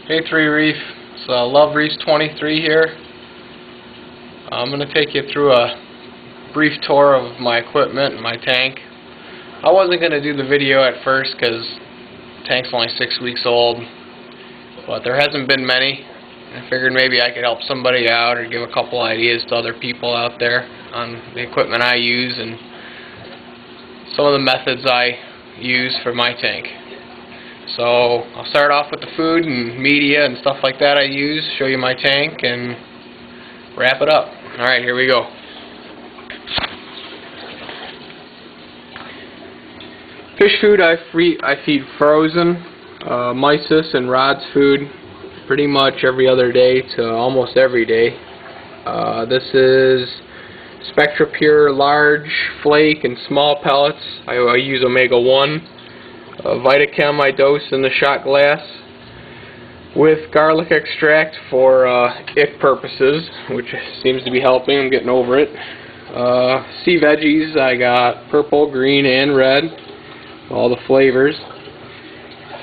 Hey 3 Reef, it's Luvreefs23 here. I'm going to take you through a brief tour of my equipment and my tank. I wasn't going to do the video at first because the tank's only 6 weeks old, but there hasn't been many. I figured maybe I could help somebody out or give a couple ideas to other people out there on the equipment I use and some of the methods I use for my tank. So I'll start off with the food and media and stuff like that I use, show you my tank, and wrap it up. Alright, here we go. Fish food I feed frozen, mysis and rods food pretty much every other day to almost every day. This is Spectra Pure large flake and small pellets. I use Omega-1. Vitachem I dose in the shot glass with garlic extract for ick purposes, which seems to be helping. I'm getting over it. Sea veggies I got purple, green, and red, all the flavors.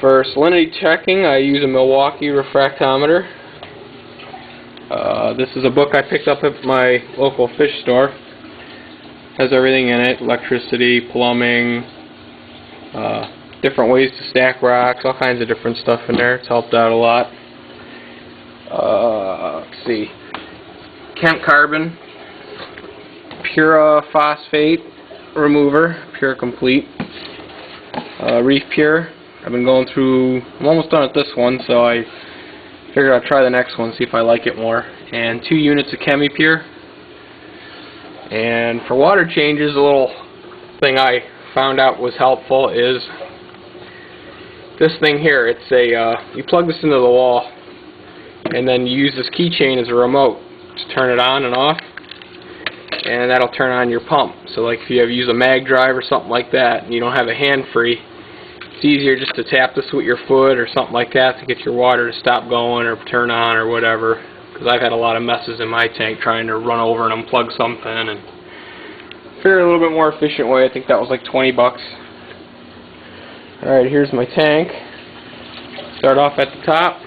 For salinity checking I use a Milwaukee refractometer. This is a book I picked up at my local fish store. Has everything in it: electricity, plumbing, different ways to stack rocks, all kinds of different stuff in there. It's helped out a lot. Let's see. Camp Carbon, Pure Phosphate Remover, Pure Complete. Reef Pure. I've been going through, I'm almost done with this one, so I figured I'd try the next one, see if I like it more. And 2 units of Chemi-Pure. And for water changes, a little thing I found out was helpful is this thing here. It's a you plug this into the wall and then you use this keychain as a remote to turn it on and off, and that'll turn on your pump. So like if you ever use a mag drive or something like that and you don't have a hand free, it's easier just to tap this with your foot or something like that to get your water to stop going or turn on or whatever, because I've had a lot of messes in my tank trying to run over and unplug something, and figure a little bit more efficient way. I think that was like 20 bucks. Alright, here's my tank. Start off at the top.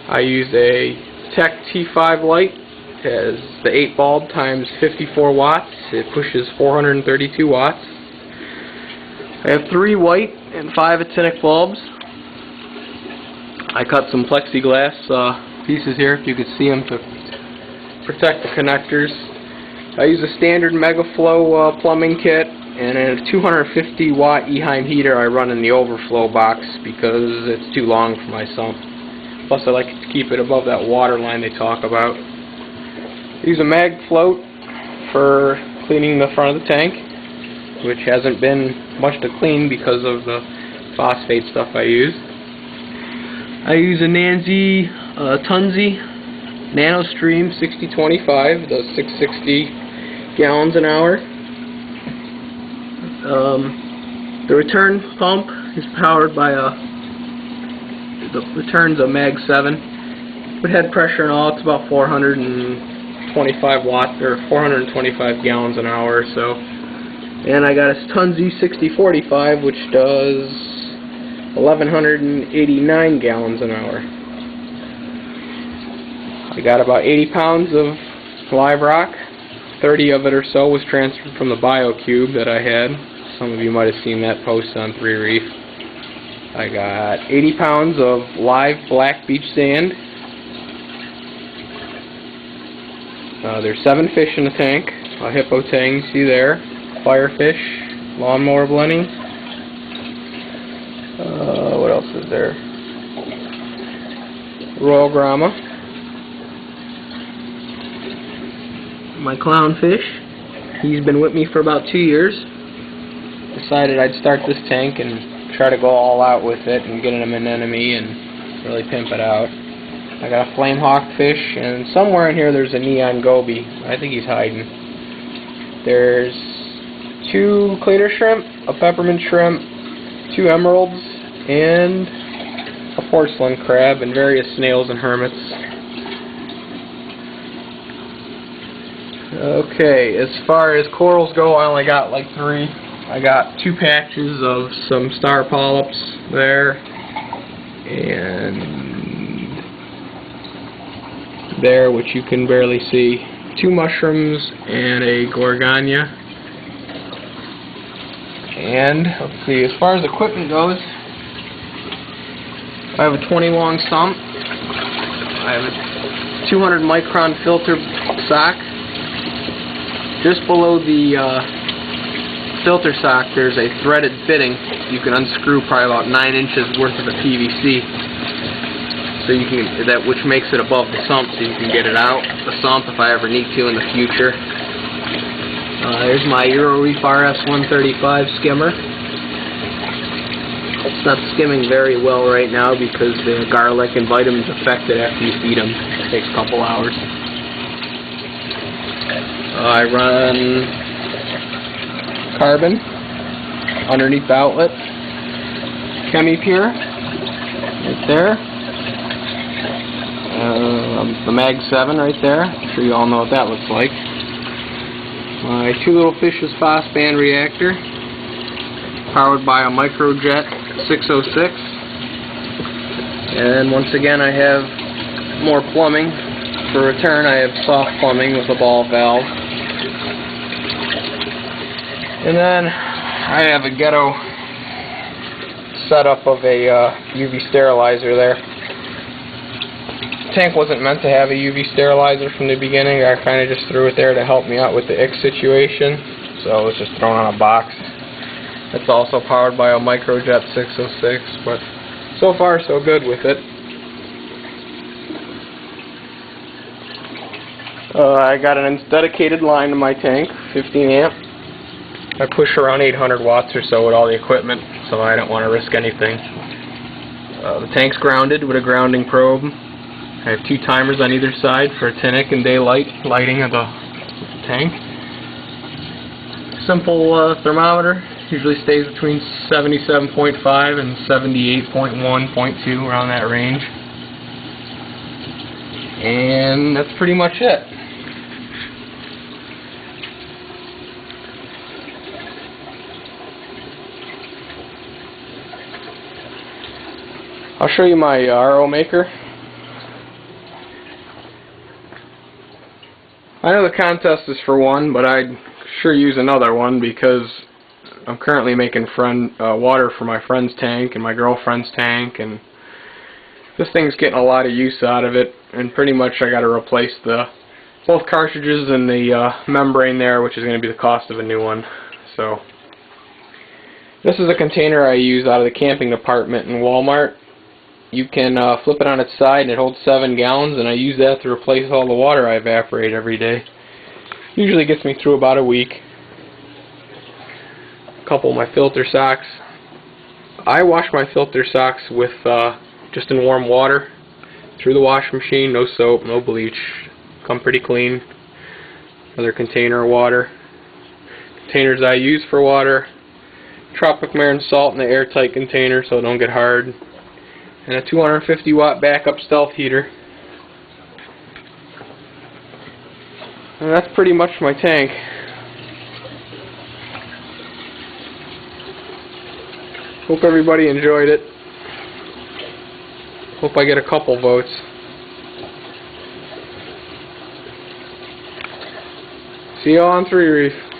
I use a Tech T5 light. It has the 8 bulb times 54 watts. It pushes 432 watts. I have 3 white and 5 actinic bulbs. I cut some plexiglass pieces here, if you could see them, to protect the connectors. I use a standard Megaflow plumbing kit, and a 250 watt Eheim heater I run in the overflow box because it's too long for my sump. Plus I like to keep it above that water line they talk about. I use a mag float for cleaning the front of the tank, which hasn't been much to clean because of the phosphate stuff I use. I use a Nancy Tunzi NanoStream 6025, does 660 gallons an hour. The return pump is powered by the return's a Mag 7. With head pressure and all, it's about 425 watts or 425 gallons an hour or so. And I got a Tunzi 6045, which does 1189 gallons an hour. I got about 80 pounds of live rock. 30 of it or so was transferred from the BioCube that I had. Some of you might have seen that post on 3 Reef. I got 80 pounds of live black beach sand. There's 7 fish in the tank. A hippo tang, you see there. Firefish, lawnmower blenny. What else is there? Royal Grama. My clownfish. He's been with me for about 2 years. Decided I'd start this tank and try to go all out with it and get him an enemy and really pimp it out. I got a flame hawk fish, and somewhere in here there's a neon goby. I think he's hiding. There's 2 cleaner shrimp, a peppermint shrimp, 2 emeralds, and a porcelain crab, and various snails and hermits. Okay, as far as corals go, I only got like 3. I got 2 patches of some star polyps there, and there, which you can barely see, 2 mushrooms, and a gorgonia. And let's see, as far as equipment goes, I have a 20 long sump. I have a 200 micron filter sock. Just below the filter sock there's a threaded fitting. You can unscrew probably about 9 inches worth of the PVC, so you can, which makes it above the sump, so you can get it out the sump if I ever need to in the future. There's my reef RS135 skimmer. It's not skimming very well right now because the garlic and vitamins affect it after you feed them. It takes a couple hours. I run carbon underneath the outlet, ChemiPure right there, the Mag 7 right there. I'm sure you all know what that looks like. My 2 Little Fishes phosphane reactor, powered by a Microjet 606. And once again I have more plumbing. For return I have soft plumbing with a ball valve. And then I have a ghetto setup of a UV sterilizer there. The tank wasn't meant to have a UV sterilizer from the beginning. I kind of just threw it there to help me out with the ick situation. So it was just thrown on a box. It's also powered by a Microjet 606, but so far so good with it. I got a dedicated line to my tank, 15 amp. I push around 800 watts or so with all the equipment, so I don't want to risk anything. The tank's grounded with a grounding probe. I have 2 timers on either side for actinic and daylight lighting of the tank. Simple thermometer, usually stays between 77.5 and 78.1.2, around that range. And that's pretty much it. I'll show you my RO maker. I know the contest is for 1, but I'd sure use another one because I'm currently making water for my friend's tank and my girlfriend's tank, and this thing's getting a lot of use out of it, and pretty much I got to replace both cartridges and the membrane there, which is going to be the cost of a new one. So this is a container I use out of the camping department in Walmart. You can flip it on its side and it holds 7 gallons, and I use that to replace all the water I evaporate every day. Usually gets me through about a week. A couple of my filter socks. I wash my filter socks with just in warm water through the washing machine, no soap, no bleach. Come pretty clean. Another container of water. Containers I use for water: Tropic Marin salt in the airtight container so it don't get hard. And a 250 watt backup stealth heater. And that's pretty much my tank. Hope everybody enjoyed it. Hope I get a couple votes. See y'all on 3 Reef.